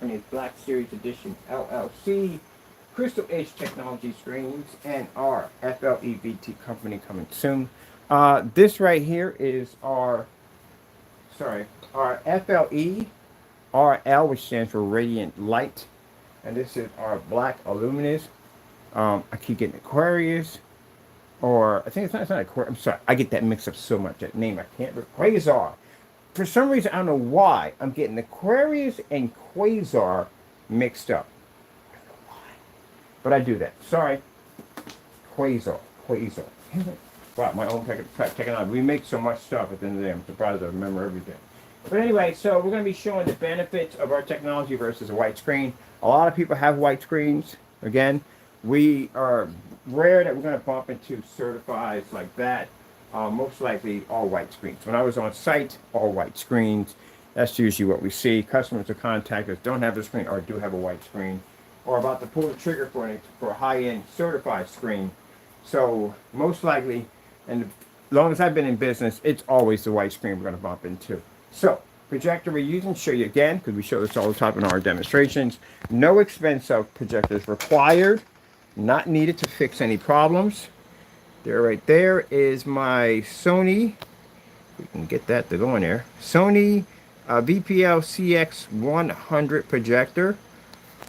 Company's Black Series Edition LLC Crystal Edge Technology screens and our FLE VT company coming soon. This right here is our FLE RL, which stands for Radiant Light, and this is our black luminous. I keep getting Aquarius, or I think it's not Aquarius. I'm sorry, I get that mixed up so much. That name I can't. Quasar. For some reason, I don't know why I'm getting Aquarius and Quasar mixed up. I don't know why, but I do that. Sorry, Quasar. Wow, my own technology. We make so much stuff at the end of the day. I'm surprised I remember everything. But anyway, so we're going to be showing the benefits of our technology versus a white screen. A lot of people have white screens. Again, we are rare that we're going to bump into certifieds like that. Most likely all white screens. When I was on site, all white screens. That's usually what we see. Customers or contact don't have a screen or do have a white screen, or about to pull the trigger for a high-end certified screen. So most likely, and as long as I've been in business, it's always the white screen we're going to bump into. So, projector we're using, show you again, because we show this all the time in our demonstrations. No expense of projectors required. Not needed to fix any problems. There, right there is my Sony. We can get that to go in there. Sony VPL CX100 projector.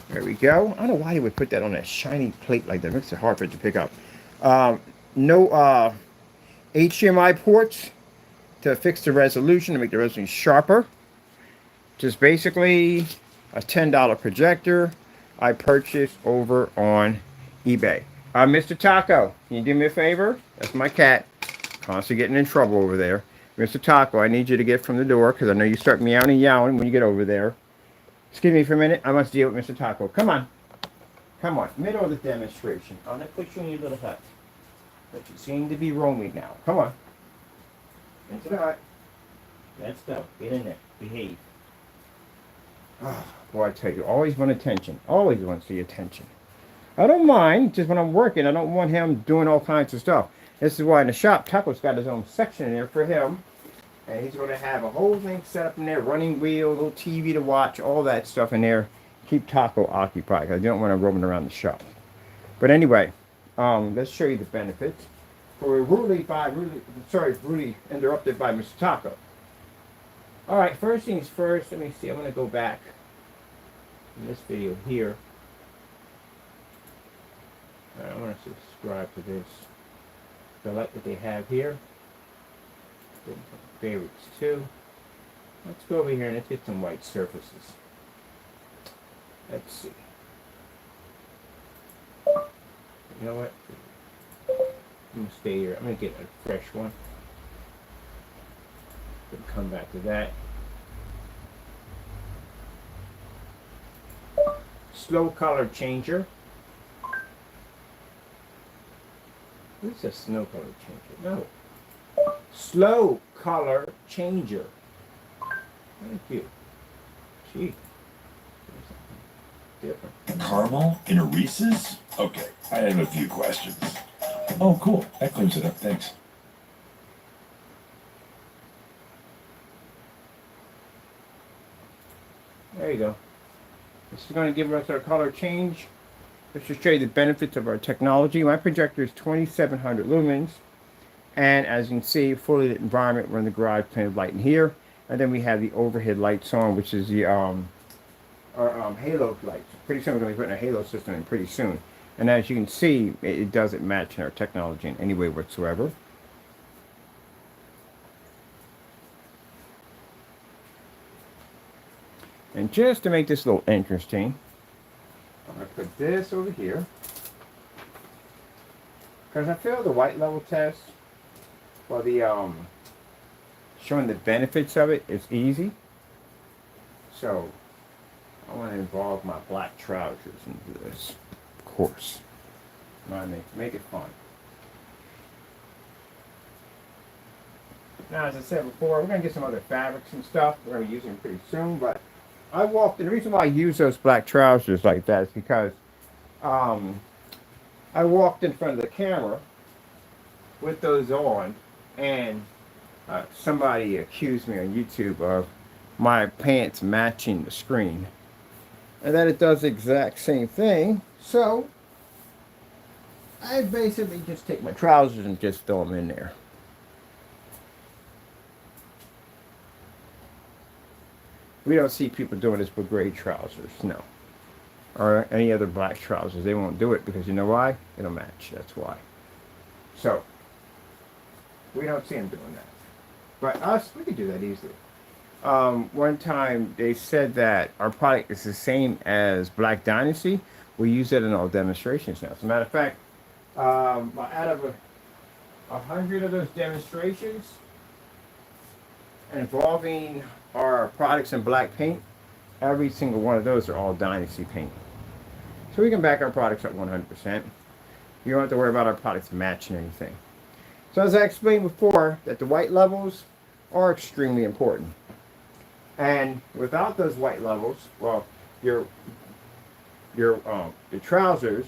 There we go. I don't know why they would put that on a shiny plate like that. It makes it hard for it to pick up. No HDMI ports to fix the resolution, to make the resolution sharper. Just basically a $10 projector I purchased over on eBay. Mr. Taco, can you do me a favor? That's my cat. Constantly getting in trouble over there. Mr. Taco, I need you to get from the door, because I know you start meowing and yowling when you get over there. Excuse me for a minute. I must deal with Mr. Taco. Come on. Come on. Middle of the demonstration. I'm going to put you in your little hut. But you seem to be roaming now. Come on. Into the hut. Let's go. Get in there. Behave. Oh, boy, I tell you, always want attention. Always wants the attention. I don't mind, just when I'm working, I don't want him doing all kinds of stuff. This is why in the shop, Taco's got his own section in there for him. And he's going to have a whole thing set up in there, running wheel, little TV to watch, all that stuff in there. Keep Taco occupied, because I don't want him roaming around the shop. But anyway, let's show you the benefits. We're rudely interrupted by Mr. Taco. All right, first things first, let me see. I'm going to go back in this video here. I want to subscribe to this. I like what they have here. Favorites too. Let's go over here and let's get some white surfaces. Let's see. You know what? I'm going to stay here. I'm going to get a fresh one. We'll come back to that. Slow color changer. What's a snow color changer? No. Slow color changer. Thank you. Gee. Different. Caramel in a Reese's? Okay, I have a few questions. Oh, cool. That clears it up. Thanks. There you go. This is going to give us our color change. Let's just show you the benefits of our technology. My projector is 2700 lumens. And as you can see, fully lit environment. We're in the garage, plenty of light in here. And then we have the overhead lights on, which is the our halo lights. Pretty soon we're going to be putting a halo system in pretty soon. And as you can see, it doesn't match our technology in any way whatsoever. And just to make this a little interesting, I'm going to put this over here. Because I feel the white level test for the showing the benefits of it is easy. So I want to involve my black trousers into this, of course. Make it fun. Now, as I said before, we're going to get some other fabrics and stuff. We're going to use them pretty soon, but the reason why I use those black trousers like that is because I walked in front of the camera with those on, and somebody accused me on YouTube of my pants matching the screen. and then it does the exact same thing. So I basically just take my trousers and just throw them in there. We don't see people doing this with gray trousers, no. Or any other black trousers. They won't do it because you know why? It'll match. That's why. So, we don't see them doing that. But us, we can do that easily. One time they said that our product is the same as Black Dynasty. We use it in all demonstrations now. As a matter of fact, out of 100 of those demonstrations involving our products in black paint, every single one of those are all Dynasty paint. So we can back our products up 100%. You don't have to worry about our products matching anything. So as I explained before, that the white levels are extremely important. And without those white levels, well, your trousers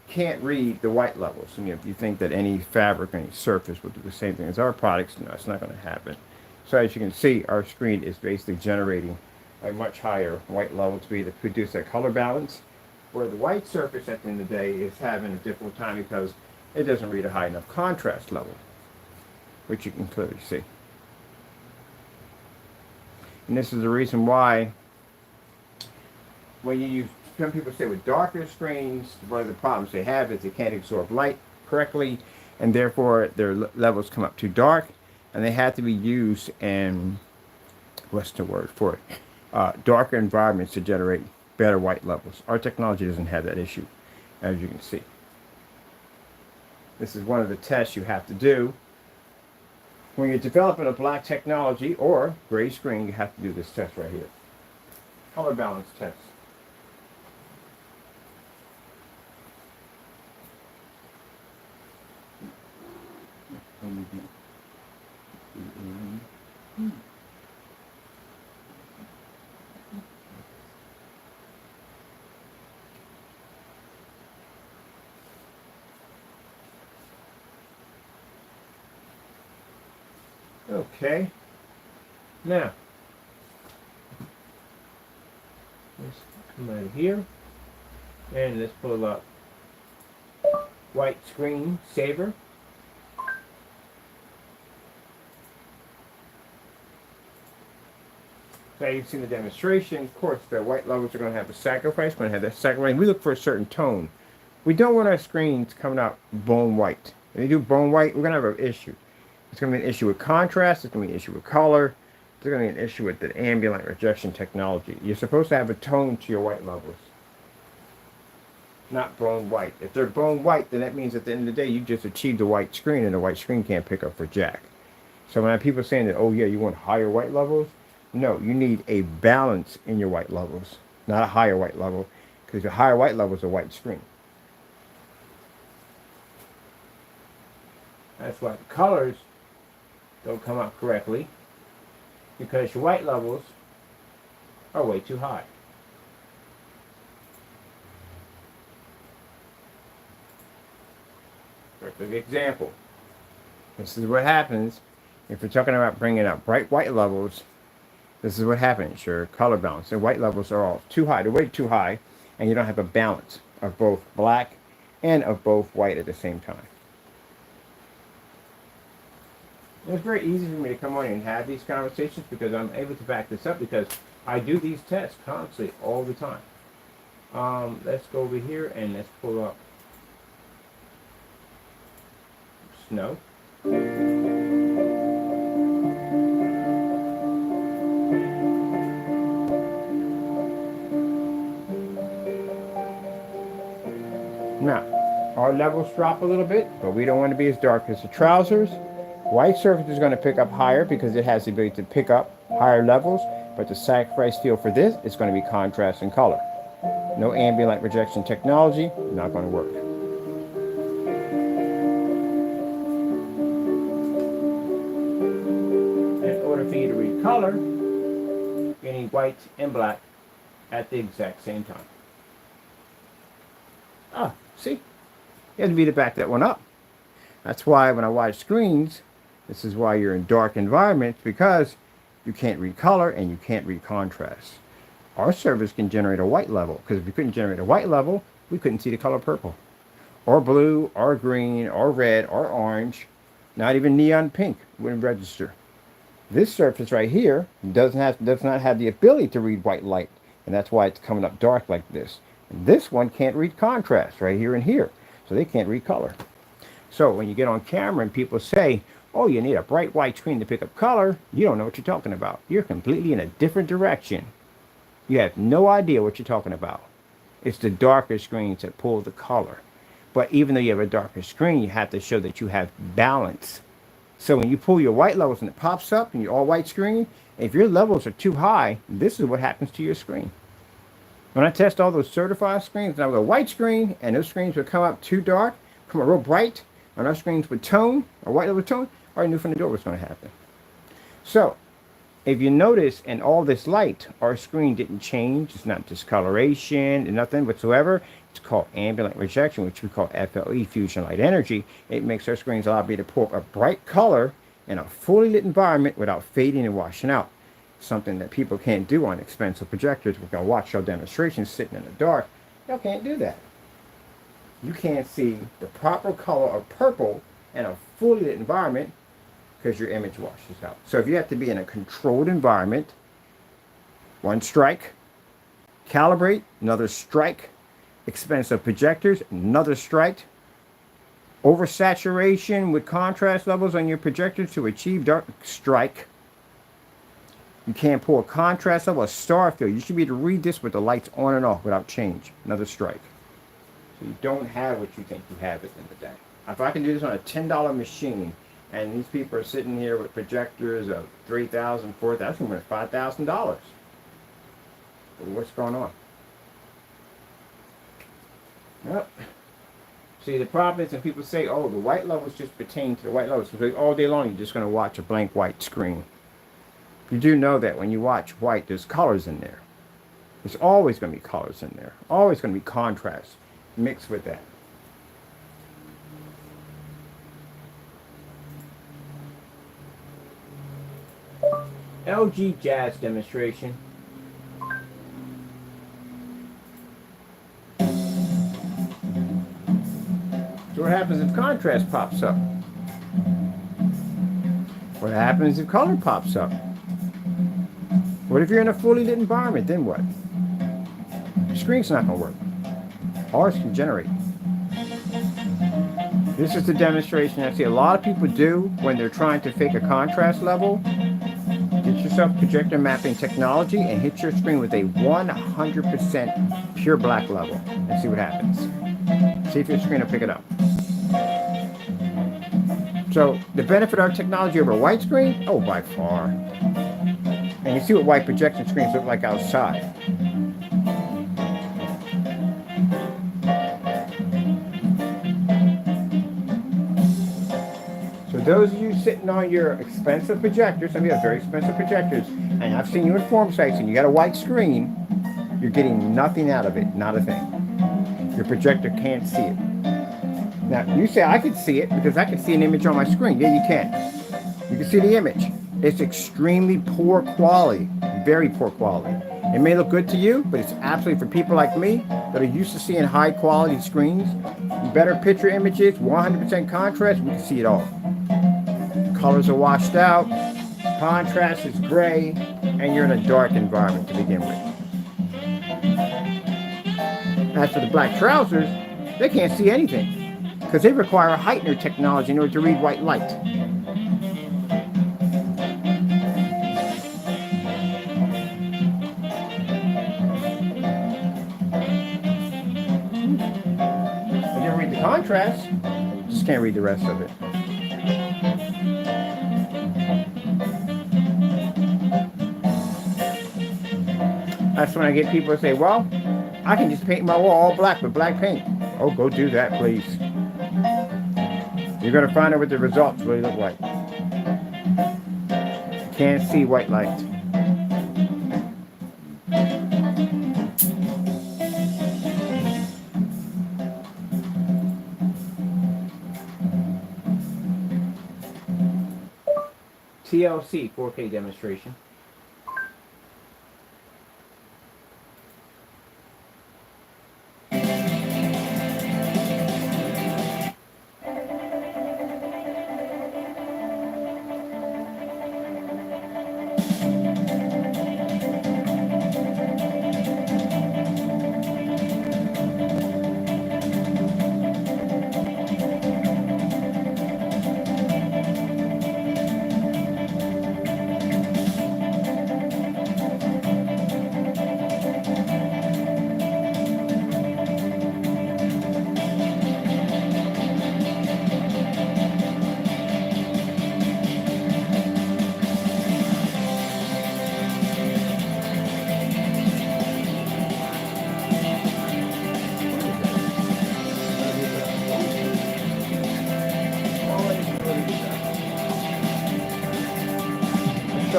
can't read the white levels. I mean, if you think that any fabric, any surface will do the same thing as our products, no, it's not going to happen. So as you can see, our screen is basically generating a much higher white level to be to produce that color balance, where the white surface at the end of the day is having a difficult time because it doesn't read a high enough contrast level, which you can clearly see. And this is the reason why when you use, some people say with darker screens, one of the problems they have is they can't absorb light correctly, and therefore their levels come up too dark, and they have to be used in, what's the word for it, darker environments to generate better white levels. Our technology doesn't have that issue, as you can see. This is one of the tests you have to do. When you're developing a black technology or gray screen, you have to do this test right here. Color balance test. Okay, now let's come out of here and let's pull up white screen saver. So you've seen the demonstration. Of course, the white levels are going to have a sacrifice. We're going to have that sacrifice. We look for a certain tone. We don't want our screens coming out bone white. If you do bone white, we're going to have an issue. It's going to be an issue with contrast. It's going to be an issue with color. There's going to be an issue with the ambient rejection technology. You're supposed to have a tone to your white levels, not bone white. If they're bone white, then that means at the end of the day, you just achieved a white screen, and the white screen can't pick up for jack. So when people saying that, oh yeah, you want higher white levels, no, you need a balance in your white levels, not a higher white level, because your higher white level is a white screen. That's why the colors don't come out correctly, because your white levels are way too high. Perfect example. This is what happens if we're talking about bringing up bright white levels. This is what happens. Your color balance. The white levels are all too high. They're way too high, and you don't have a balance of both black and of both white at the same time. It's very easy for me to come on and have these conversations because I'm able to back this up because I do these tests constantly all the time. Let's go over here and let's pull up snow. Now, our levels drop a little bit, but we don't want to be as dark as the trousers. White surface is going to pick up higher because it has the ability to pick up higher levels, but the sacrifice field for this is going to be contrast and color. No ambient light rejection technology, not going to work. In order for you to read color, you need white and black at the exact same time. Ah, see? You have to be to back that one up. That's why when I watch screens, this is why you're in dark environments, because you can't read color and you can't read contrast. our service can generate a white level, because if we couldn't generate a white level, we couldn't see the color purple, or blue, or green, or red, or orange. Not even neon pink wouldn't register. This surface right here does not have the ability to read white light, and that's why it's coming up dark like this. And this one can't read contrast right here and here, so they can't read color. So when you get on camera and people say, oh, you need a bright white screen to pick up color, you don't know what you're talking about. You're completely in a different direction. You have no idea what you're talking about. It's the darker screens that pull the color. But even though you have a darker screen, you have to show that you have balance. So when you pull your white levels and it pops up and your all white screen, if your levels are too high, this is what happens to your screen. When I test all those certified screens, and I go white screen, and those screens would come up too dark, come up real bright, and our screens would tone, or white level tone, I already knew from the door what's going to happen. So if you notice in all this light, our screen didn't change. It's not discoloration and nothing whatsoever. It's called ambient light rejection, which we call FLE, fusion light energy. It makes our screens allow me to pull up a bright color in a fully lit environment without fading and washing out. Something that people can't do on expensive projectors. We're going to watch our demonstrations sitting in the dark. Y'all can't do that. You can't see the proper color of purple in a fully lit environment because your image washes out. So if you have to be in a controlled environment, one strike, calibrate, another strike, expensive projectors, another strike, oversaturation with contrast levels on your projector to achieve dark, strike. You can't pull a contrast level, a star field. You should be able to read this with the lights on and off without change. Another strike. So you don't have what you think you have at the end of the day. If I can do this on a $10 machine, and these people are sitting here with projectors of $3,000, $4,000, we're at $5,000. What's going on? Yep. See, the problem is when people say, oh, the white levels just pertain to the white levels. So all day long, you're just going to watch a blank white screen. You do know that when you watch white, there's colors in there. There's always going to be colors in there. Always going to be contrast mixed with that. LG Jazz demonstration. So what happens if contrast pops up? What happens if color pops up? What if you're in a fully lit environment? Then what? Your screen's not going to work. Ours can generate. This is the demonstration I see a lot of people do when they're trying to fake a contrast level. Get yourself projector mapping technology and hit your screen with a 100% pure black level and see what happens. See if your screen will pick it up. So the benefit of our technology over a white screen? Oh, by far. And you see what white projection screens look like outside. So those of you sitting on your expensive projectors, some of you have very expensive projectors, and I've seen you in form sites and you got a white screen, you're getting nothing out of it, not a thing. Your projector can't see it. Now, you say I can see it because I can see an image on my screen. Yeah, you can. You can see the image. It's extremely poor quality, very poor quality. It may look good to you, but it's absolutely for people like me that are used to seeing high quality screens, better picture images, 100% contrast, we can see it all. Colors are washed out, contrast is gray, and you're in a dark environment to begin with. As for the black trousers, they can't see anything because they require a heightener technology in order to read white light. They can read the contrast, just can't read the rest of it. That's when I get people to say, well, I can just paint my wall all black with black paint. Oh, go do that, please. You're going to find out what the results really look like. You can't see white light. TLC 4K demonstration.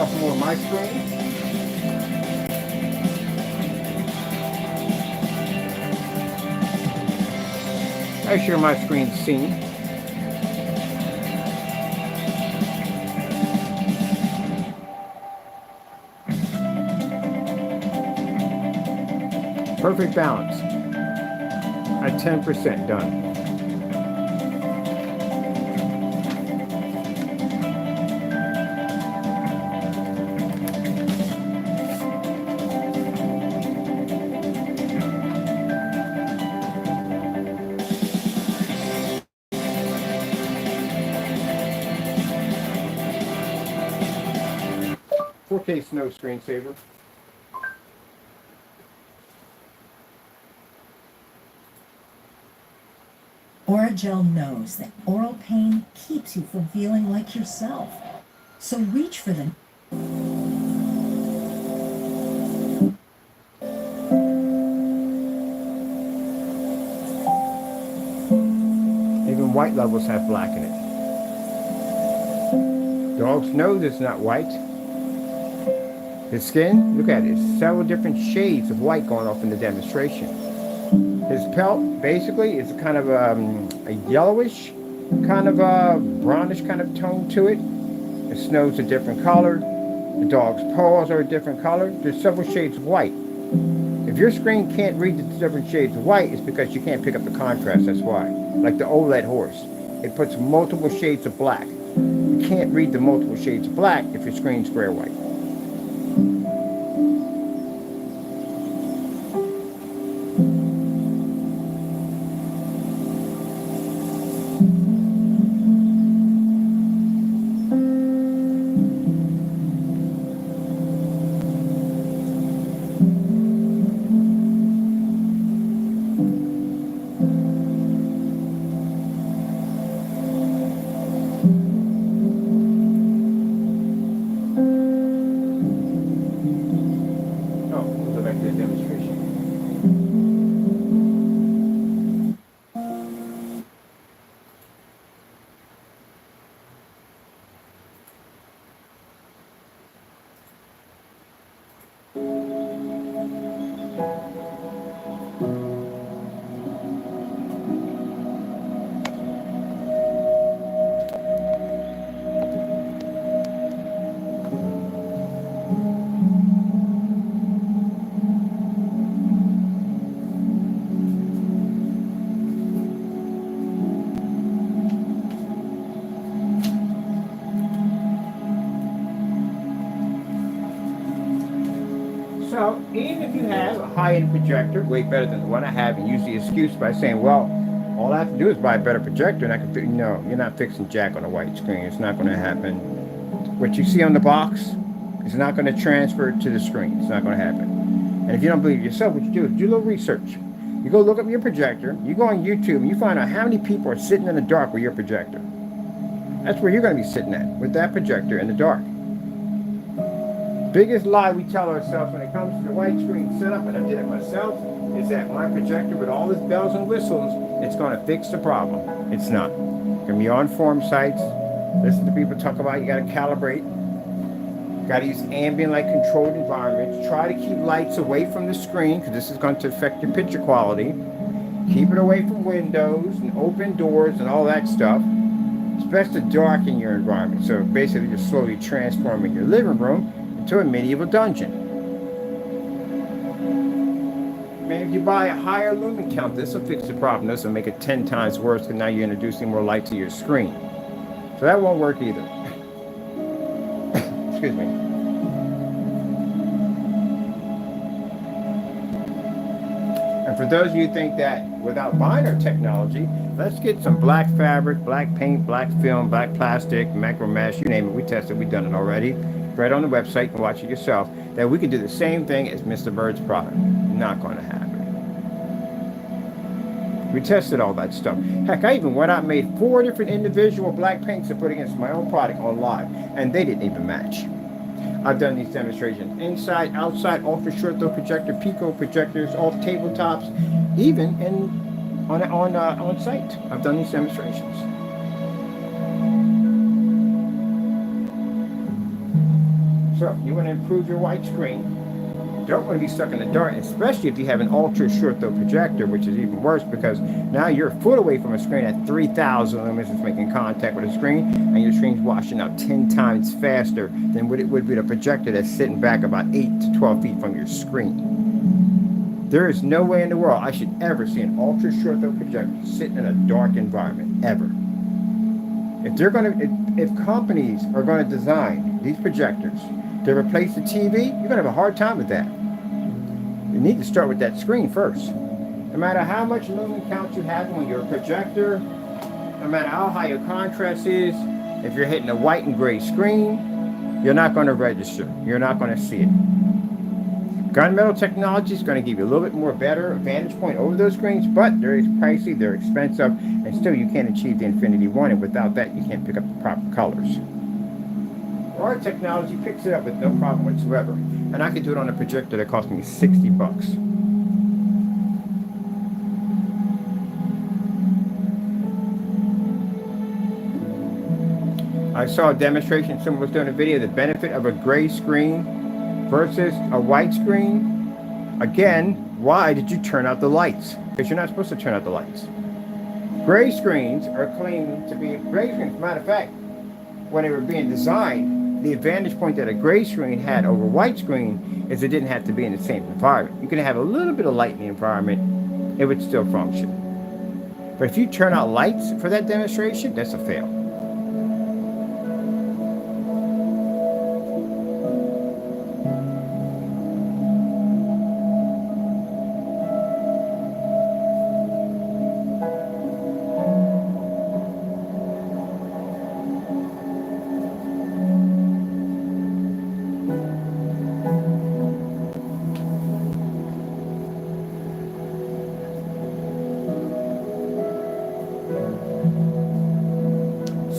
off more of my screen. Make sure my screen's seen. Perfect balance. At 10% done. Case no screensaver. Oragel knows that oral pain keeps you from feeling like yourself. So reach for them. Even white levels have black in it. Dog's nose is not white. His skin, look at it, several different shades of white going off in the demonstration. His pelt basically is kind of a yellowish, kind of a brownish kind of tone to it. His nose a different color. The dog's paws are a different color. There's several shades of white. If your screen can't read the different shades of white, it's because you can't pick up the contrast, that's why. Like the OLED horse, it puts multiple shades of black. You can't read the multiple shades of black if your screen's square white. So even if you have a high-end projector, way better than the one I have, and use the excuse by saying, well, all I have to do is buy a better projector and I can, no, you're not fixing jack on a white screen. It's not going to happen. What you see on the box is not going to transfer to the screen. It's not going to happen. And if you don't believe yourself, what you do is do a little research. You go look up your projector, you go on YouTube, and you find out how many people are sitting in the dark with your projector. That's where you're going to be sitting at, with that projector in the dark. Biggest lie we tell ourselves when it comes to the white screen setup, and I did it myself, is that my projector with all its bells and whistles, it's going to fix the problem. It's not. You're going to be on forum sites, listen to people talk about you got to calibrate, got to use ambient light controlled environments, try to keep lights away from the screen because this is going to affect your picture quality, keep it away from windows and open doors and all that stuff. It's best to darken your environment. So basically you're slowly transforming your living room into a medieval dungeon. Maybe if you buy a higher lumen count, this will fix the problem. This will make it 10 times worse because now you're introducing more light to your screen. So that won't work either. Excuse me. And for those of you who think that without buying our technology, let's get some black fabric, black paint, black film, black plastic, macro mesh, you name it. We tested, we've done it already. Right on the website, you can watch it yourself, that we can do the same thing as Mr. Bird's product. Not going to happen. We tested all that stuff. Heck, I even went out and made 4 different individual black paints to put against my own product on live, and they didn't even match. I've done these demonstrations inside, outside, ultra short throw projector, Pico projectors, off tabletops, even on site. I've done these demonstrations. So you want to improve your white screen. Don't want to be stuck in the dark, especially if you have an ultra short throw projector, which is even worse because now you're a foot away from a screen at 3,000 lumens. It's making contact with the screen, and your screen's washing out 10 times faster than what it would be the projector that's sitting back about 8 to 12 feet from your screen. There is no way in the world I should ever see an ultra short throw projector sit in a dark environment, ever. If companies are going to design these projectors to replace the TV, you're going to have a hard time with that. You need to start with that screen first. No matter how much lumen count you have on your projector, no matter how high your contrast is, if you're hitting a white and gray screen, you're not going to register. You're not going to see it. Gunmetal technology is going to give you a little bit more better vantage point over those screens, but they're pricey, they're expensive, and still you can't achieve the Infinity 1, and without that you can't pick up the proper colors. Our technology picks it up with no problem whatsoever, and I can do it on a projector that cost me 60 bucks. I saw a demonstration, someone was doing a video, the benefit of a gray screen versus a white screen. Again, why did you turn out the lights? Because you're not supposed to turn out the lights. Gray screens are claimed to be gray screens. Matter of fact, when they were being designed, the advantage point that a gray screen had over white screen is it didn't have to be in the same environment. You can have a little bit of light in the environment, it would still function. But if you turn out lights for that demonstration, that's a fail.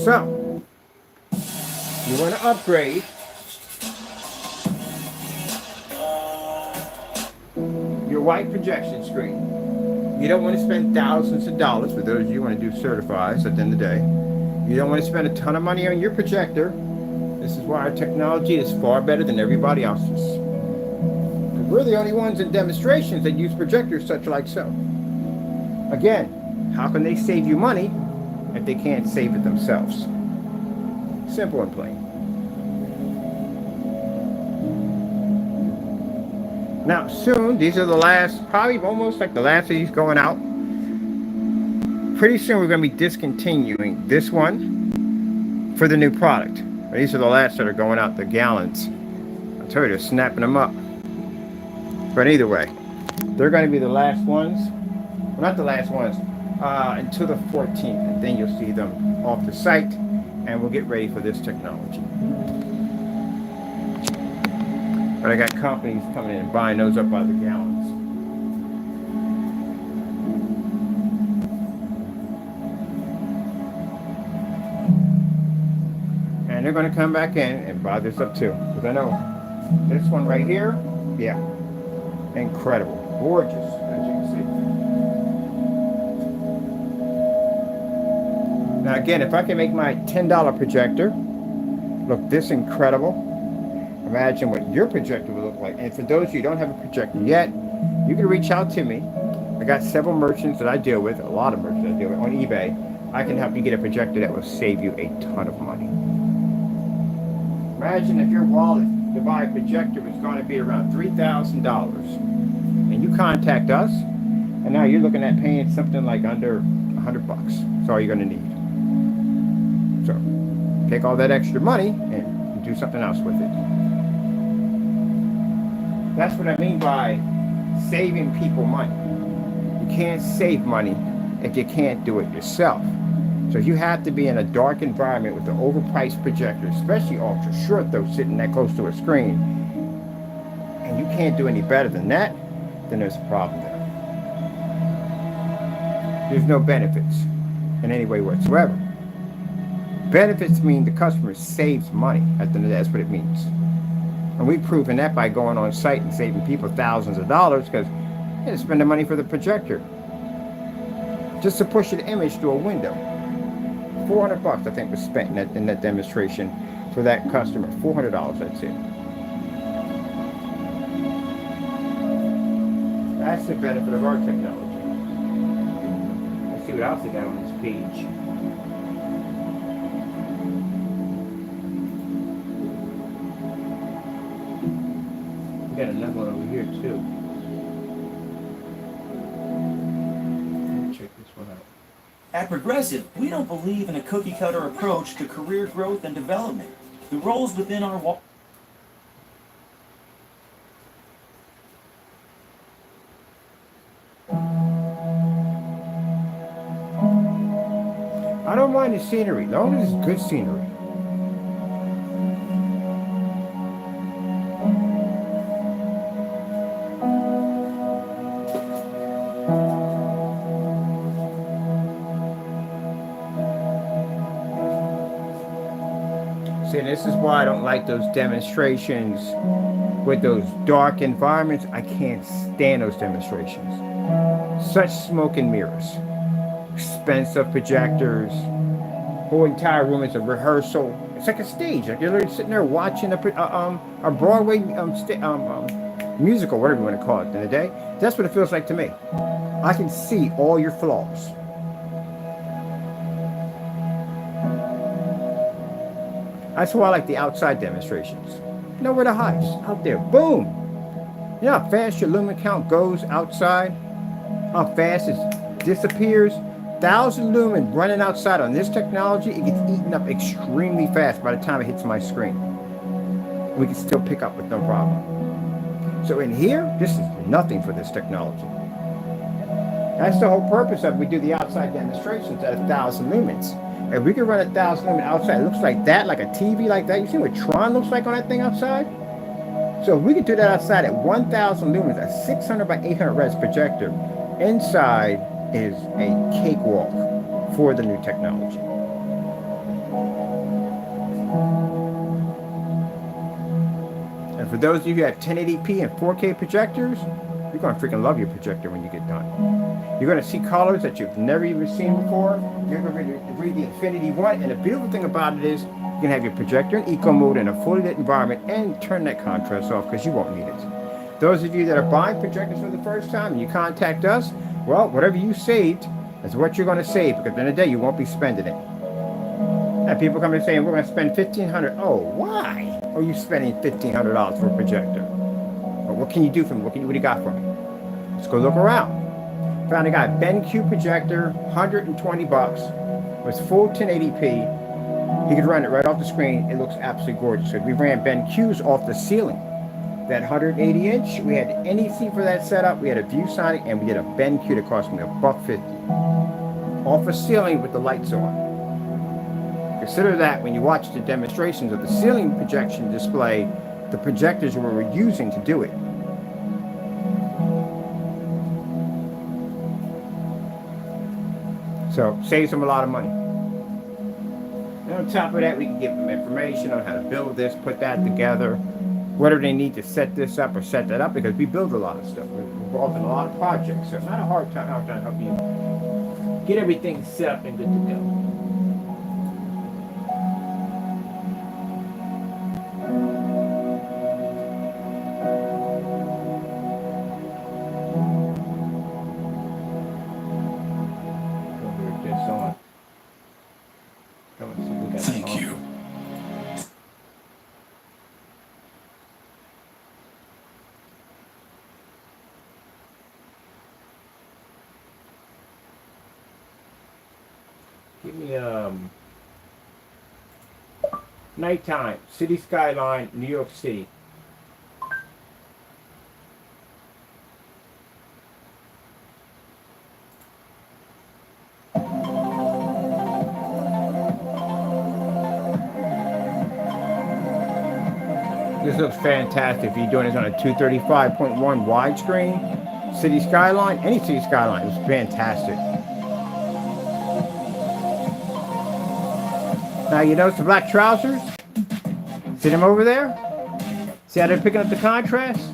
So, you want to upgrade your white projection screen. You don't want to spend thousands of dollars, for those of you who want to do certifies at the end of the day. You don't want to spend a ton of money on your projector. This is why our technology is far better than everybody else's. We're the only ones in demonstrations that use projectors such like so. Again, how can they save you money if they can't save it themselves? Simple and plain. Now soon, these are the last, probably almost like the last of these going out. Pretty soon we're going to be discontinuing this one for the new product. These are the last that are going out, the gallons. I tell you, they're snapping them up. But either way, they're going to be the last ones. Well, not the last ones. Until the 14th, and then you'll see them off the site, and we'll get ready for this technology. But I got companies coming in and buying those up by the gallons. And they're going to come back in and buy this up too, because I know this one right here, yeah, incredible, gorgeous, as you can see. Now again, if I can make my $10 projector look this incredible, imagine what your projector would look like. And for those of you who don't have a projector yet, you can reach out to me. I got several merchants that I deal with, a lot of merchants I deal with on eBay. I can help you get a projector that will save you a ton of money. Imagine if your wallet to buy a projector was going to be around $3,000, and you contact us, and now you're looking at paying something like under $100 bucks. That's all you're going to need. So, take all that extra money and do something else with it. That's what I mean by saving people money. You can't save money if you can't do it yourself. So you have to be in a dark environment with an overpriced projector, especially ultra short though, sitting that close to a screen, and you can't do any better than that, then there's a problem there. There's no benefits in any way whatsoever. Benefits mean the customer saves money. At the end of the day, that's what it means. And we've proven that by going on site and saving people thousands of dollars, because they had to spend the money for the projector just to push an image through a window. 400 bucks I think was spent in that demonstration for that customer. $400, that's it. That's the benefit of our technology. Let's see what else they got on this page. We got another one over here too. Check this one out. At Progressive, we don't believe in a cookie-cutter approach to career growth and development. The roles within our I don't mind the scenery, long as it's good scenery. See, this is why I don't like those demonstrations with those dark environments. I can't stand those demonstrations. Such smoke and mirrors. Expensive projectors. Whole entire room is a rehearsal. It's like a stage. Like you're literally sitting there watching a Broadway musical, whatever you want to call it in the day. That's what it feels like to me. I can see all your flaws. That's why I like the outside demonstrations. Nowhere to hide. Just out there. Boom! You know how fast your lumen count goes outside? How fast it disappears? 1,000 lumen running outside on this technology, it gets eaten up extremely fast by the time it hits my screen. We can still pick up with no problem. So in here, this is nothing for this technology. That's the whole purpose of it. We do the outside demonstrations at 1,000 lumens. If we can run 1,000 lumen outside, it looks like that, like a TV like that. You see what Tron looks like on that thing outside? So if we can do that outside at 1,000 lumens, a 600 by 800 res projector, inside is a cakewalk for the new technology. And for those of you who have 1080p and 4K projectors, you're going to freaking love your projector when you get done. You're going to see colors that you've never even seen before. You're going to read the Infinity One. And the beautiful thing about it is you can have your projector in eco mode in a fully lit environment and turn that contrast off because you won't need it. Those of you that are buying projectors for the first time and you contact us, well, whatever you saved is what you're going to save, because at the end of the day, you won't be spending it. And people come and saying, we're going to spend $1,500. Oh, why are you spending $1,500 for a projector? Well, what can you do for me? What do you got for me? Let's go look around. Found a guy, BenQ projector, 120 bucks. It was full 1080p. He could run it right off the screen. It looks absolutely gorgeous. So we ran BenQs off the ceiling. That 180 inch, we had NEC for that setup, we had a ViewSonic, and we did a BenQ that cost me $150. Off a ceiling with the lights on. Consider that when you watch the demonstrations of the ceiling projection display, the projectors we were using to do it. So, saves them a lot of money. And on top of that, we can give them information on how to build this, put that together. Whether they need to set this up or set that up, because we build a lot of stuff. We're involved in a lot of projects, so it's not a hard time to help you get everything set up and good to go. Thank you. Give me nighttime, city skyline, New York City. This looks fantastic. If you're doing this on a 235.1 widescreen, city skyline, any city skyline, it's fantastic. Now you notice the black trousers? See them over there? See how they're picking up the contrast?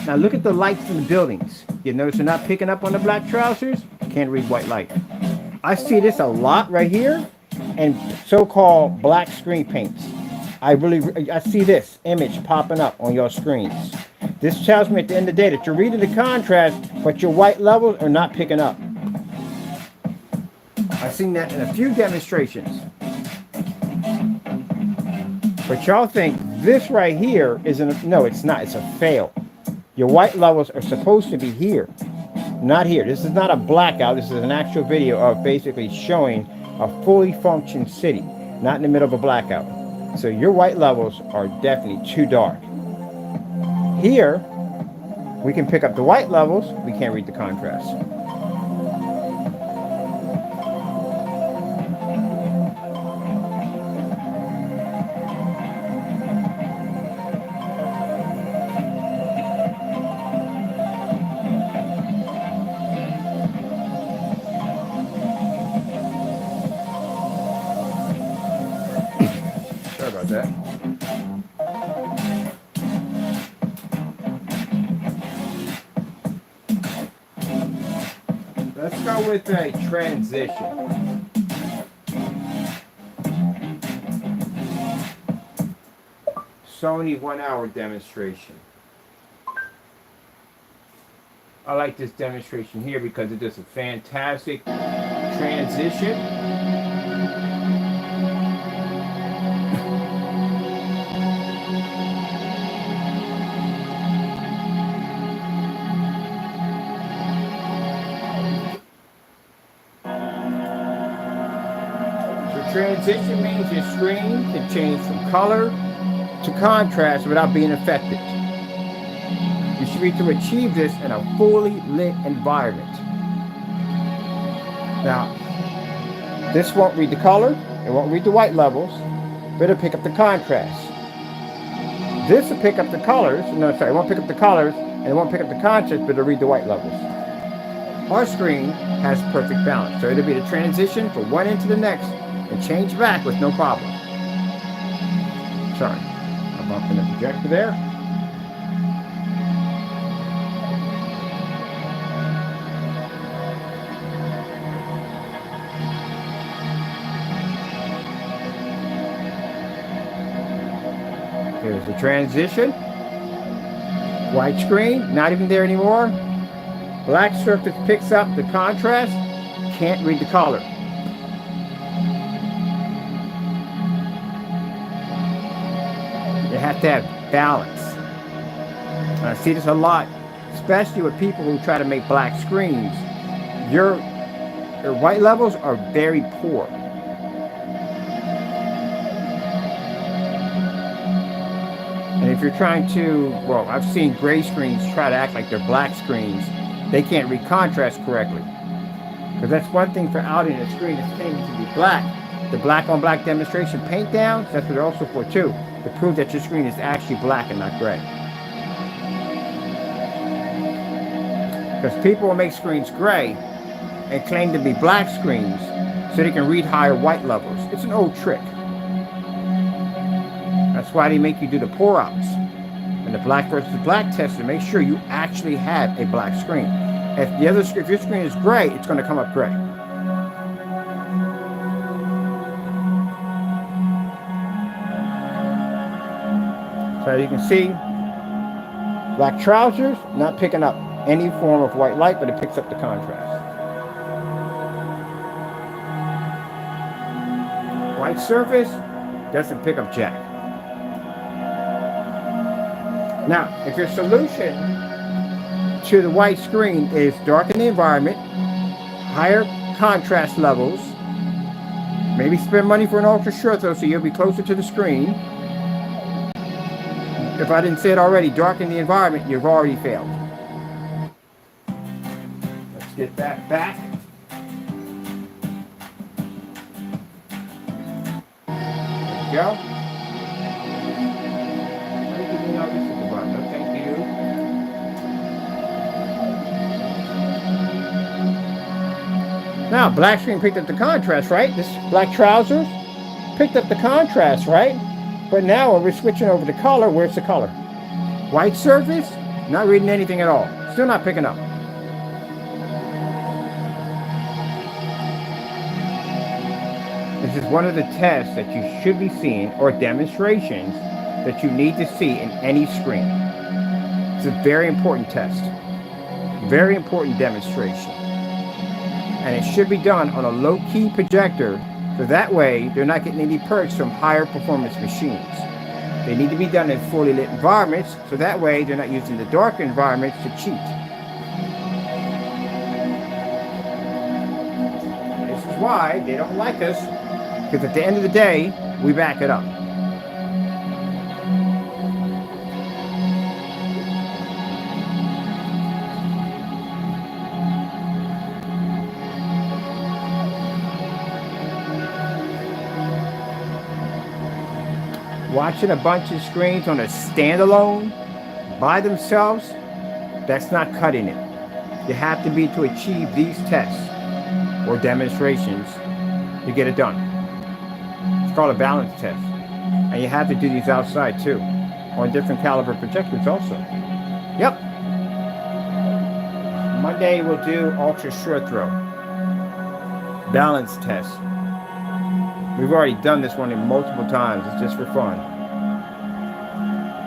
Now look at the lights in the buildings. You notice they're not picking up on the black trousers? Can't read white light. I see this a lot right here, and so-called black screen paints. I see this image popping up on your screens. This tells me at the end of the day that you're reading the contrast, but your white levels are not picking up. I've seen that in a few demonstrations. But y'all think this right here no, it's not. It's a fail. Your white levels are supposed to be here, not here. This is not a blackout. This is an actual video of basically showing a fully functioning city, not in the middle of a blackout. So your white levels are definitely too dark. Here, we can pick up the white levels. We can't read the contrast. Sorry about that. Let's go with a transition. Sony 1 hour demonstration. I like this demonstration here because it does a fantastic transition. Transition means your screen can change from color to contrast without being affected. You should be to achieve this in a fully lit environment. Now, this won't read the color, it won't read the white levels, but it'll pick up the contrast. This will pick up the colors, no, sorry, it won't pick up the colors, and it won't pick up the contrast, but it'll read the white levels. Our screen has perfect balance, so it'll be the transition from one end to the next, and change back with no problem. Sorry, I'm bumping the projector there. Here's the transition. White screen, not even there anymore. Black surface picks up the contrast, can't read the color. You have to have balance. And I see this a lot, especially with people who try to make black screens. Your white levels are very poor. And if you're trying to, well, I've seen gray screens try to act like they're black screens. They can't read contrast correctly. Because that's one thing for outing a screen that's claiming to be black. The black on black demonstration paint downs, that's what they're also for too. To prove that your screen is actually black and not gray. Because people will make screens gray and claim to be black screens so they can read higher white levels. It's an old trick. That's why they make you do the pour outs and the black versus black test to make sure you actually have a black screen. If your screen is gray, it's going to come up gray. So you can see, black trousers, not picking up any form of white light, but it picks up the contrast. White surface doesn't pick up jack. Now, if your solution to the white screen is darken the environment, higher contrast levels, maybe spend money for an ultra short though so you'll be closer to the screen. If I didn't say it already, darken the environment, you've already failed. Let's get that back. There we go. Thank you. Now, black screen picked up the contrast, right? This black trousers picked up the contrast, right? But now when we're switching over to color, where's the color? White surface, not reading anything at all. Still not picking up. This is one of the tests that you should be seeing, or demonstrations that you need to see in any screen. It's a very important test. Very important demonstration. And it should be done on a low-key projector, so that way they're not getting any perks from higher performance machines. They need to be done in fully lit environments, so that way they're not using the dark environments to cheat. This is why they don't like us, because at the end of the day, we back it up. Watching a bunch of screens on a standalone by themselves, that's not cutting it. You have to be to achieve these tests or demonstrations to get it done. It's called a balance test. And you have to do these outside too, on different caliber projectors also. Yep. Monday we'll do ultra short throw. Balance test. We've already done this one multiple times. It's just for fun.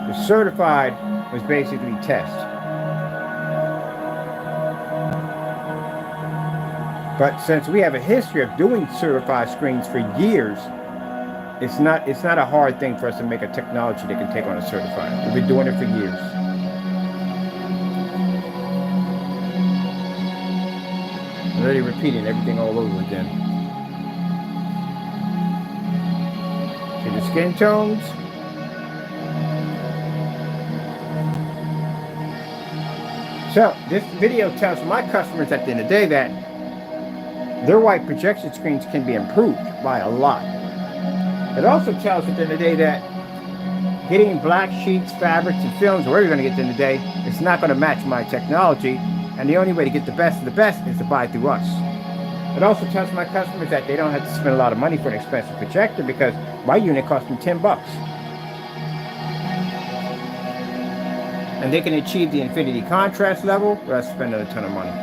The certified was basically test. But since we have a history of doing certified screens for years, it's not a hard thing for us to make a technology that can take on a certified. We've been doing it for years. I'm already repeating everything all over again. To the skin tones. So this video tells my customers at the end of the day that their white projection screens can be improved by a lot. It also tells at the end of the day that getting black sheets, fabrics, and films, where you're going to get at the end of the day, it's not going to match my technology. And the only way to get the best of the best is to buy through us. It also tells my customers that they don't have to spend a lot of money for an expensive projector because my unit cost them $10. And they can achieve the infinity contrast level without spending a ton of money.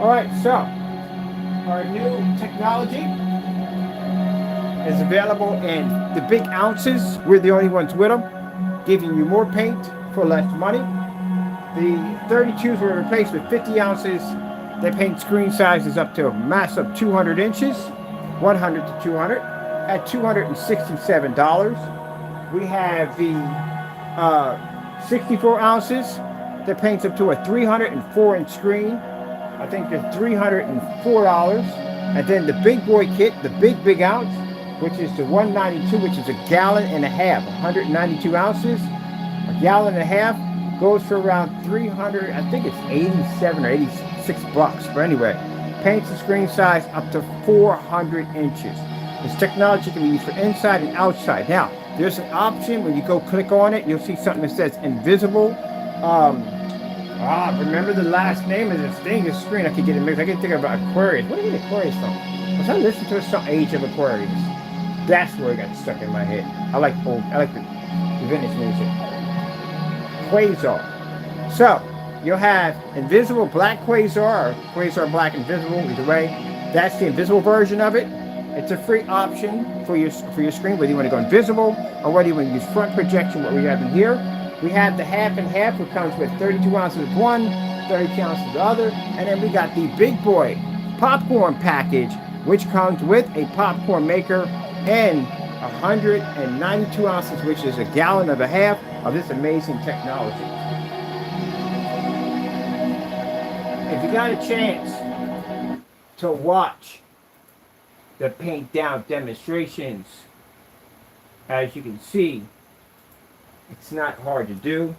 Alright, so our new technology is available in the big ounces. We're the only ones with them, giving you more paint for less money. The 32s were replaced with 50 ounces. They paint screen sizes up to a massive 200 inches, 100 to 200, at $267. We have the 64 ounces that paints up to a 304-inch screen. I think they're $304. And then the big boy kit, the big ounce, which is the 192, which is a gallon and a half, 192 ounces. A gallon and a half goes for around 300, I think it's 87 or 86 bucks. But anyway, paints the screen size up to 400 inches. This technology can be used for inside and outside. Now, there's an option when you go click on it, you'll see something that says invisible. Remember the last name of this thing, this screen. I could get it mixed. I can think about Aquarius. Where did I get Aquarius from? Was I listening to some Age of Aquarius? That's where it got stuck in my head. I like the vintage music. Quasar. So you'll have invisible black quasar or quasar black invisible. Either way, that's the invisible version of it. It's a free option for your screen, whether you want to go invisible or whether you want to use front projection, what we have in here. We have the half and half, which comes with 32 ounces of one, 32 ounces of the other. And then we got the big boy popcorn package, which comes with a popcorn maker and 192 ounces, which is a gallon and a half of this amazing technology. if you got a chance to watch the paint down demonstrations, as you can see, it's not hard to do.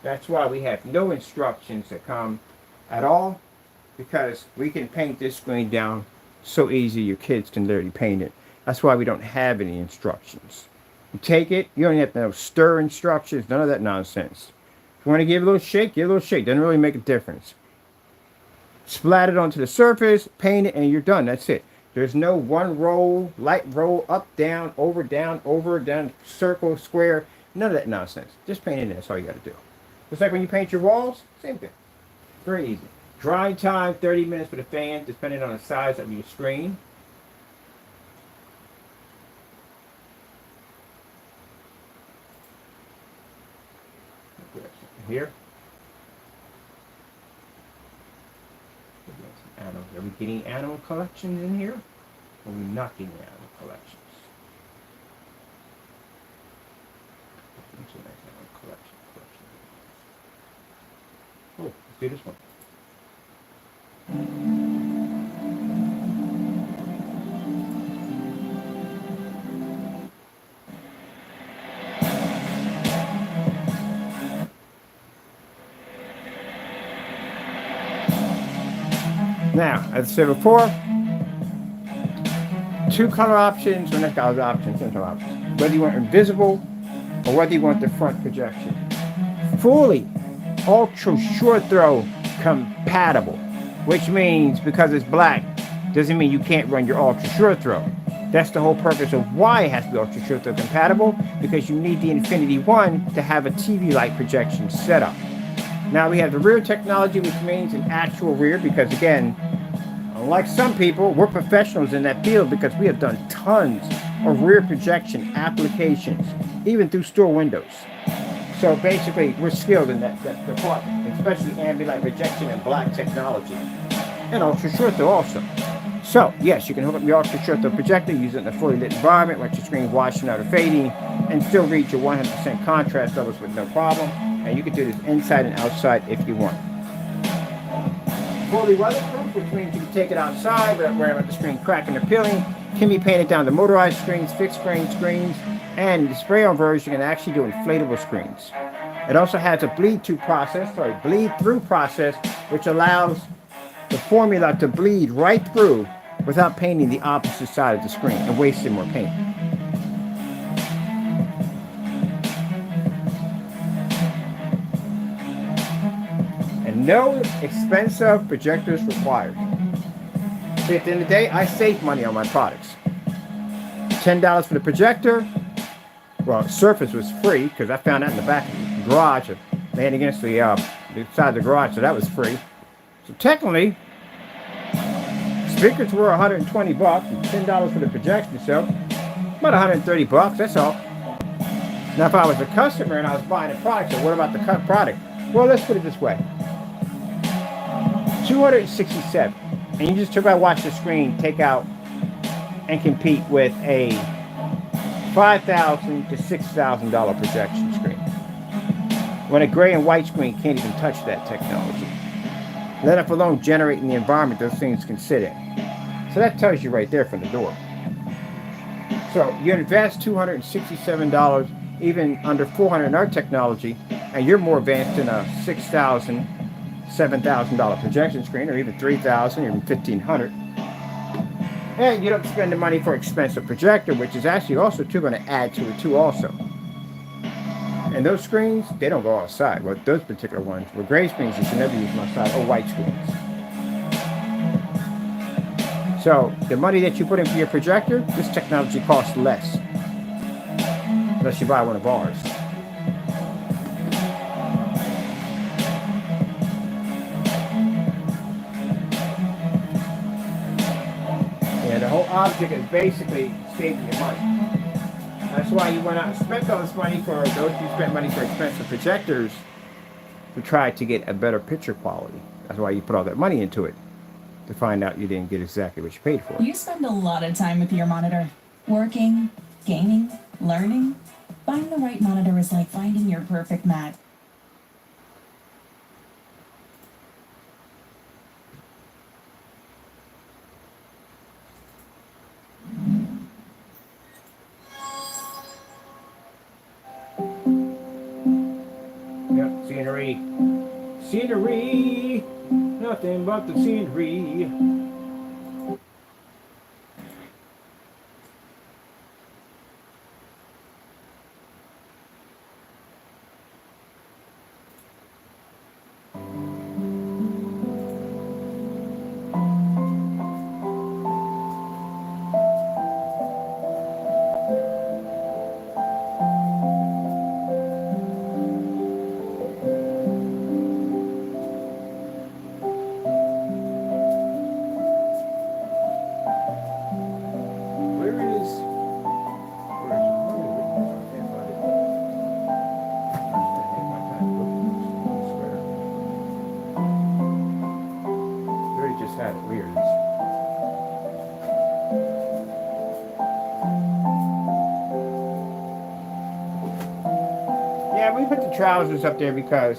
That's why we have no instructions that come at all, because we can paint this screen down so easy your kids can literally paint it. That's why we don't have any instructions. You take it, you don't have to know stir instructions, none of that nonsense. If you want to give it a little shake, give it a little shake. Doesn't really make a difference. Splat it onto the surface, paint it, and you're done. That's it. There's no one roll, light roll, up, down, over, down, circle, square. None of that nonsense. Just paint it in. That's all you got to do. Just like when you paint your walls, same thing. Very easy. Drying time, 30 minutes for the fan, depending on the size of your screen. Here. Are we getting animal collections in here? Or are we not getting animal collections? Oh, let's do this one. Now, as I said before, two color options, or not color options, same color options. Whether you want invisible or whether you want the front projection. Fully ultra short throw compatible, which means because it's black doesn't mean you can't run your ultra short throw. That's the whole purpose of why it has to be ultra short throw compatible, because you need the Infinity One to have a TV light projection setup. Now we have the rear technology, which means an actual rear, because again, unlike some people, we're professionals in that field because we have done tons of rear projection applications, even through store windows. So basically, we're skilled in that department, especially ambient light projection and black technology, and ultra short throw also. So yes, you can hook up your ultra short throw projector, use it in a fully lit environment, let your screen washing out or fading, and still reach your 100% contrast levels with no problem. And you can do this inside and outside if you want. Fully weatherproof, which means you can take it outside without worrying about the screen cracking or peeling. Can be painted down to motorized screens, fixed screen screens, and the spray-on version can actually do inflatable screens. It also has a bleed-through process, which allows the formula to bleed right through without painting the opposite side of the screen and wasting more paint. And no expensive projectors required. See, at the end of the day, I save money on my products. $10 for the projector. Well, Surface was free because I found that in the back of the garage, laying against the side of the garage, so that was free. So technically, speakers were $120 and $10 for the projection itself, about $130. That's all. Now, if I was a customer and I was buying a product, so what about the cut product? Well, let's put it this way: $267, and you just took out, watch the screen, take out, and compete with a $5,000 to $6,000 projection screen, when a gray and white screen can't even touch that technology, let alone generate in the environment those things can sit in. So that tells you right there from the door. So you invest $267, even under $400 in our technology, and you're more advanced than a $6,000, $7,000 projection screen, or even $3,000, or even $1,500. And you don't spend the money for expensive projector, which is actually also going to add to it too also. And those screens, they don't go outside. Well, those particular ones were gray screens, you should never use them outside, or white screens. So the money that you put in for your projector, this technology costs less, unless you buy one of ours. The whole object is basically saving your money. That's why you went out and spent all this money for those who spent money for expensive projectors to try to get a better picture quality. That's why you put all that money into it, to find out you didn't get exactly what you paid for. You spend a lot of time with your monitor. Working, gaming, learning. Finding the right monitor is like finding your perfect mat. Scenery. Scenery. Nothing but the scenery. Yeah, we put the trousers up there because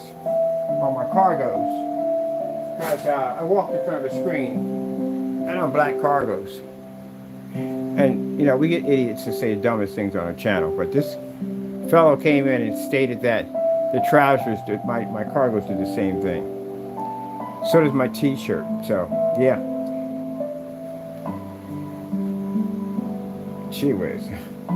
on my cargos, because I walked in front of a screen and on black cargos. And, you know, we get idiots to say the dumbest things on our channel, but this fellow came in and stated that the trousers, my cargos do the same thing. So does my t-shirt, so, yeah. Gee whiz. I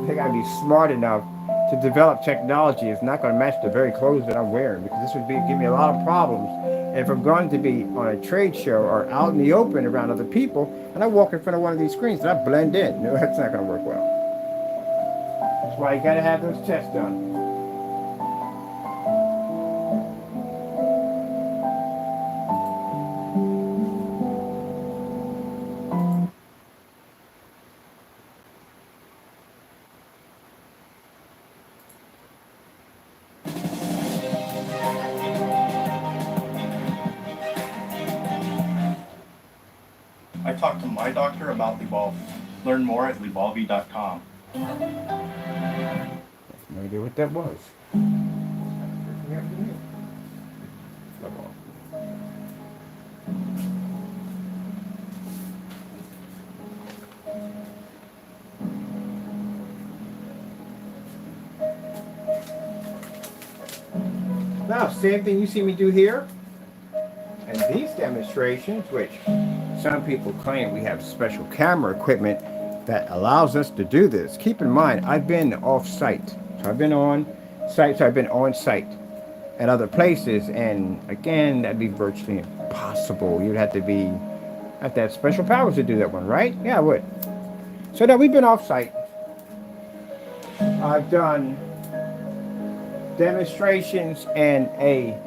think I'd be smart enough to develop technology. It's not going to match the very clothes that I'm wearing, because this would give me a lot of problems. And if I'm going to be on a trade show or out in the open around other people, and I walk in front of one of these screens and I blend in, no, that's not going to work well. That's why you got to have those tests done. I talked to my doctor about Lybalvi. Learn more at lybalvi.com. No idea what that was. Now, same thing you see me do here. And these demonstrations, which some people claim we have special camera equipment that allows us to do this. Keep in mind, I've been off-site. So I've been on site, so I've been on-site at other places. And again, that'd be virtually impossible. You'd have to have special powers to do that one, right? Yeah, I would. So now we've been off-site. I've done demonstrations in a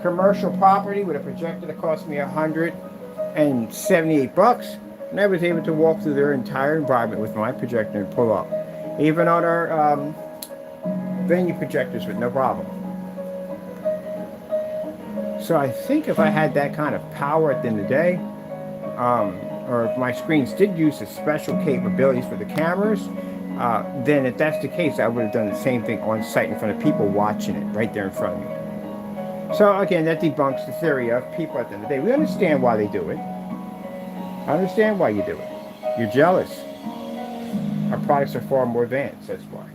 commercial property with a projector that cost me $178, and I was able to walk through their entire environment with my projector and pull up, even on our venue projectors with no problem. So I think if I had that kind of power at the end of the day, or if my screens did use the special capabilities for the cameras, then if that's the case, I would have done the same thing on site in front of people watching it right there in front of me. So again, that debunks the theory of people at the end of the day. We understand why they do it. I understand why you do it. You're jealous. Our products are far more advanced, that's why.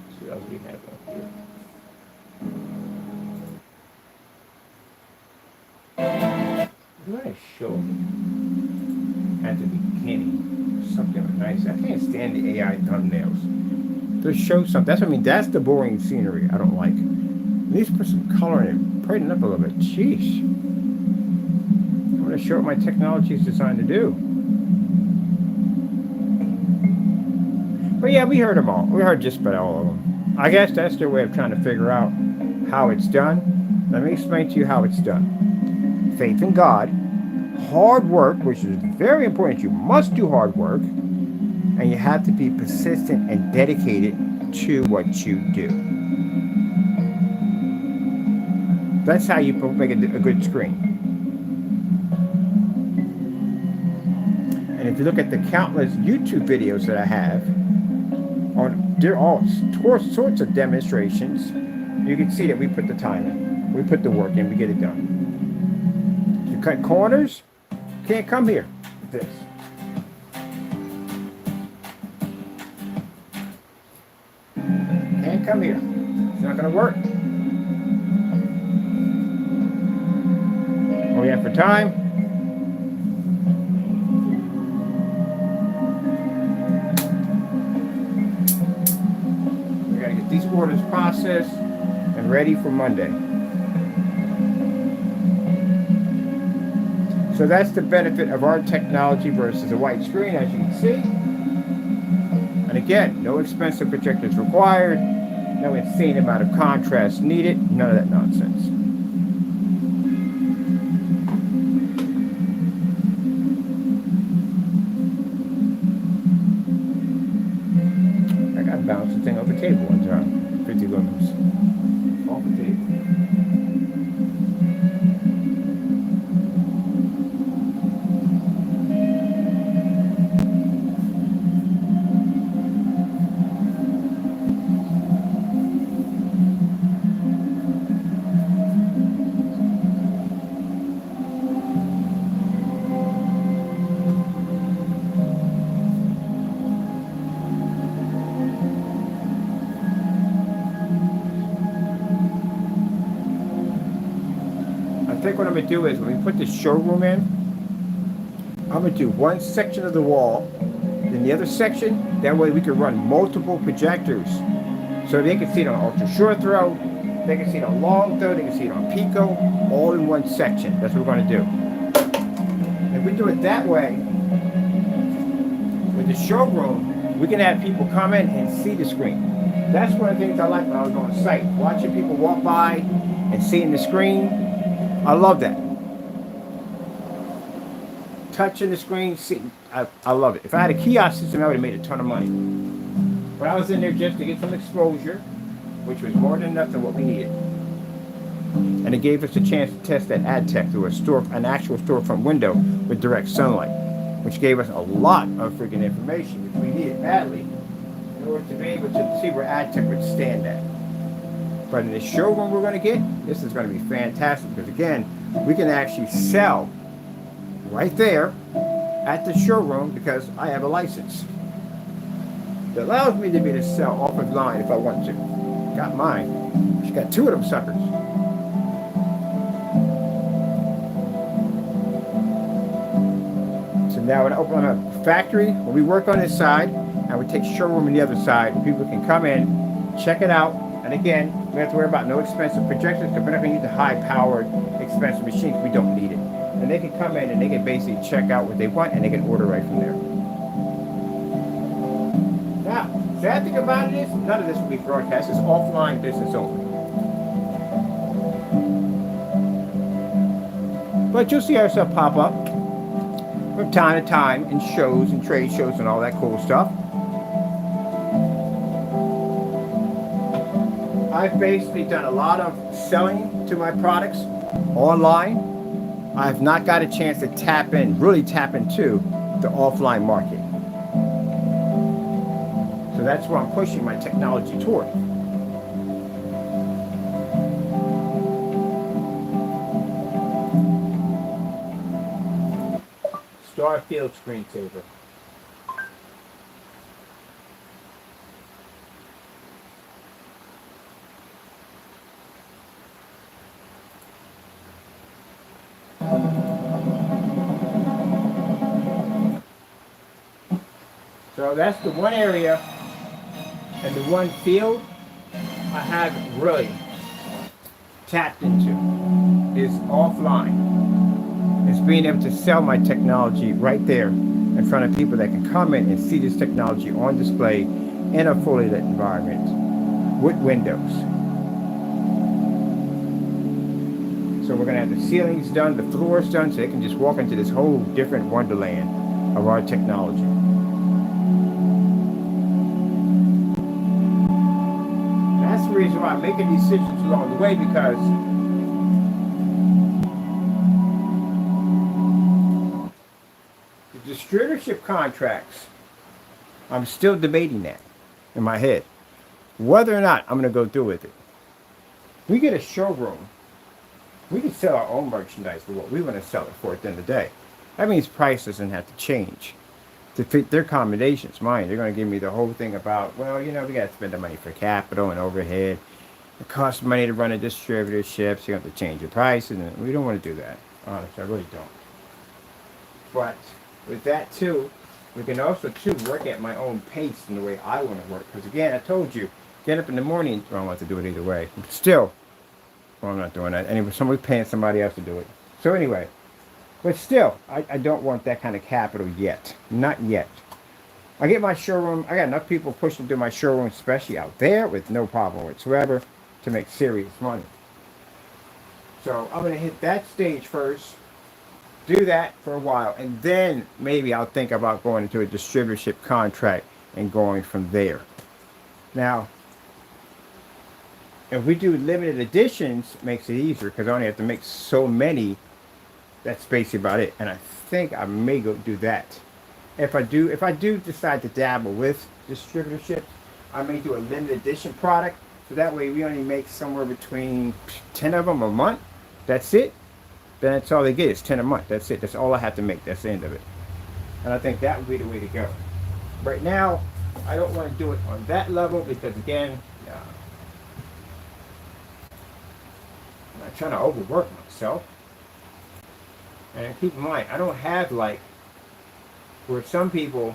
Let's see what else we have up here. What I showed at the beginning, something nice. I can't stand the AI thumbnails. Just show something. That's what I mean. That's the boring scenery I don't like. At least put some color in it. Brighten up a little bit. Sheesh. I want to show what my technology is designed to do. But yeah, we heard them all. We heard just about all of them. I guess that's their way of trying to figure out how it's done. Let me explain to you how it's done. Faith in God. Hard work, which is very important. You must do hard work, and you have to be persistent and dedicated to what you do. That's how you make a good screen. And if you look at the countless YouTube videos that I have, they're all sorts of demonstrations. You can see that we put the time in, we put the work in, we get it done. You cut corners, can't come here. this. Can't come here. It's not going to work. What we have for time? We got to get these orders processed and ready for Monday. So that's the benefit of our technology versus a white screen, as you can see. And again, no expensive projectors required, no insane amount of contrast needed, none of that nonsense. I got bounced the thing off the table one time, 50 lumens off the table. I think what I'm going to do is when we put the showroom in, I'm going to do one section of the wall, then the other section. That way we can run multiple projectors. So they can see it on ultra short throw, they can see it on long throw, they can see it on pico, all in one section. That's what we're going to do. If we do it that way, with the showroom, we can have people come in and see the screen. That's one of the things I like when I was on site, watching people walk by and seeing the screen. I love that. Touching the screen, see, I love it. If I had a kiosk system, I would have made a ton of money. But I was in there just to get some exposure, which was more than enough than what we needed. And it gave us a chance to test that ad tech through an actual storefront window with direct sunlight, which gave us a lot of freaking information, which we needed badly in order to be able to see where ad tech would stand at. But in the showroom we're going to get, this is going to be fantastic because again, we can actually sell right there at the showroom because I have a license. That allows me to be able to sell off of line if I want to. Got mine. She got two of them suckers. So now when I open up a factory, when we work on this side, and we take showroom on the other side, people can come in, check it out. And again, we don't have to worry about no expensive projectors because we're not going to use the high-powered, expensive machines. We don't need it. And they can come in and they can basically check out what they want and they can order right from there. Now, sad thing about it is, none of this will be broadcast. It's offline business only. But you'll see our stuff pop up from time to time in shows and trade shows and all that cool stuff. I've basically done a lot of selling to my products online. I've not got a chance to really tap into the offline market. So that's where I'm pushing my technology toward. Starfield screensaver. So that's the one area and the one field I haven't really tapped into is offline. It's being able to sell my technology right there in front of people that can come in and see this technology on display in a fully lit environment with windows. So we're going to have the ceilings done, the floors done, so they can just walk into this whole different wonderland of our technology. That's the reason why I'm making these decisions along the way, because the distributorship contracts, I'm still debating that in my head, whether or not I'm going to go through with it. We get a showroom. We can sell our own merchandise for what we want to sell it for at the end of the day. That means price doesn't have to change to fit their accommodations. Mine, they're going to give me the whole thing about, well, you know, we got to spend the money for capital and overhead. It costs money to run a distributorship, so you have to change your prices, and we don't want to do that. Honestly, I really don't. But with that too, we can also too work at my own pace in the way I want to work. Because again, I told you, get up in the morning. Well, I don't want to do it either way. Still, well, I'm not doing that. Anyway, somebody's paying somebody else to do it. So anyway, but still, I don't want that kind of capital yet. Not yet. I get my showroom. I got enough people pushing through my showroom, especially out there, with no problem whatsoever, to make serious money. So I'm going to hit that stage first, do that for a while, and then maybe I'll think about going into a distributorship contract and going from there. Now, if we do limited editions, it makes it easier because I only have to make so many. That's basically about it. And I think I may go do that. If I do decide to dabble with distributorships, I may do a limited edition product. So that way we only make somewhere between 10 of them a month. That's it. Then that's all they get is 10 a month. That's it. That's all I have to make. That's the end of it. And I think that would be the way to go. Right now, I don't want to do it on that level because again, I'm not trying to overwork myself. And keep in mind, I don't have like where some people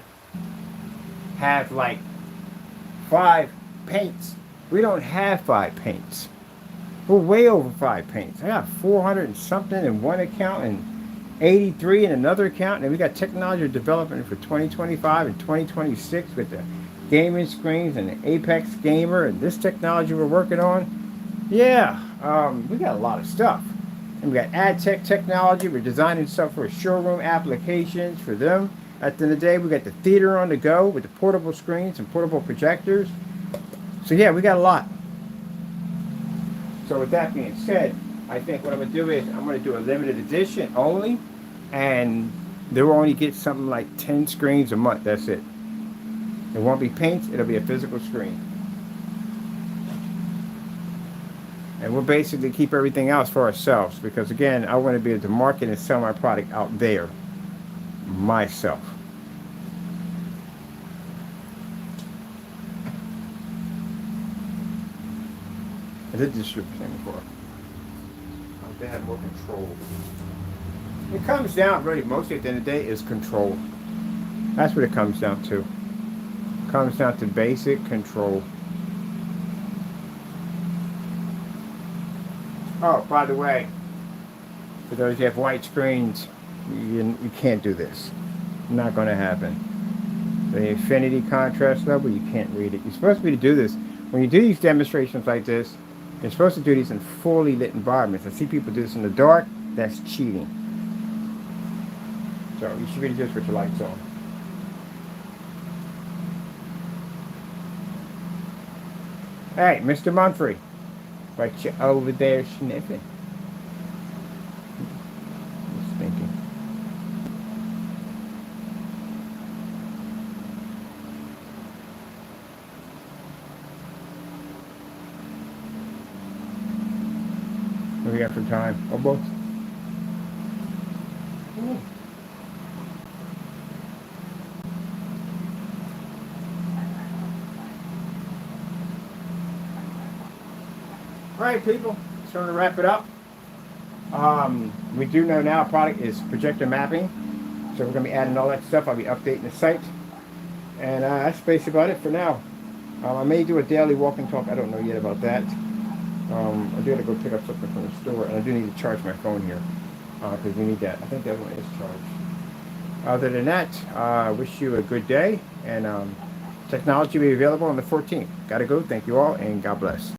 have like 5 paints. We don't have 5 paints. We're way over 5 paints. I got 400 and something in one account and 83 in another account. And we got technology development for 2025 and 2026 with the gaming screens and the Apex Gamer and this technology we're working on. Yeah, we got a lot of stuff. And we got ad tech technology. We're designing stuff for showroom applications for them. At the end of the day, we got the theater on the go with the portable screens and portable projectors. So yeah, we got a lot. So with that being said, I think what I'm going to do is I'm going to do a limited edition only. And they will only get something like 10 screens a month. That's it. It won't be paints. It'll be a physical screen. And we'll basically keep everything else for ourselves. Because again, I want to be able to market and sell my product out there. Myself. I did distribute thing before. They have more control. It comes down really mostly at the end of the day is control. That's what it comes down to. It comes down to basic control. Oh, by the way, for those who have white screens, you can't do this. Not going to happen. The infinity contrast level, you can't read it. You're supposed to be to do this. When you do these demonstrations like this, you're supposed to do these in fully lit environments. I see people do this in the dark. That's cheating. So you should really just put your lights on. Hey, Mr. Munfrey. What you over there sniffing? Just thinking. What do we got for time? Almost. Alright people, it's time to wrap it up. We do know now our product is projector mapping. So we're going to be adding all that stuff. I'll be updating the site. And that's basically about it for now. I may do a daily walk and talk. I don't know yet about that. I do have to go pick up something from the store. And I do need to charge my phone here. Because we need that. I think that one is charged. Other than that, I wish you a good day. And technology will be available on the 14th. Gotta go. Thank you all. And God bless.